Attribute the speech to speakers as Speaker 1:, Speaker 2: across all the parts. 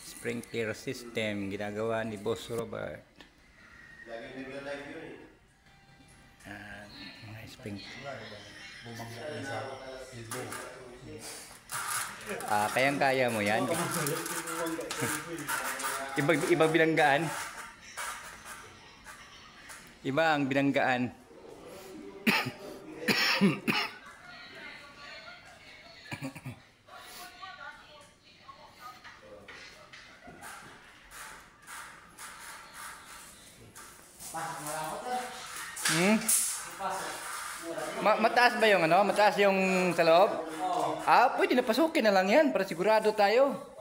Speaker 1: Sprinkler system ginagawa ni Boss Robert.
Speaker 2: Lagi nagla-live yun eh.
Speaker 1: Mga sprinkler. Kayang-kaya mo yan. Iba binanggaan. Iba ang binanggaan. Mataas ba yung ano? Mataas yung sa loob? Pwede na pasukin na lang yan para sigurado tayo.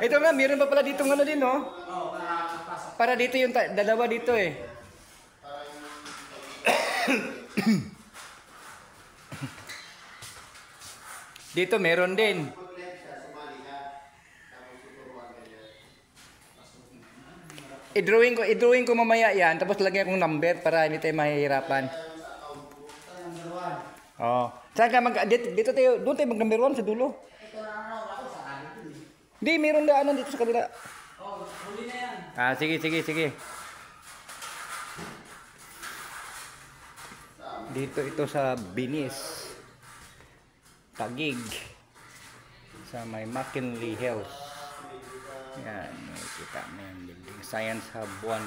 Speaker 1: Ito nga, meron pa pala dito ng ano din, no? Para dito yung dalawa dito eh. Dito meron din. I-drawing ko mamaya yan, tapos lagyan kong number para hindi tayo mahihirapan. Oh. Saan ka dito tayo, doon tayo mag number 1 sa dulo. Hindi, meron daanan dito sa kabila.
Speaker 3: Huli na yan.
Speaker 1: Sige. Dito ito sa Binis. Taguig. Sa may McKinley Hills. Yan, makikita mo yung building. Science Hub 1.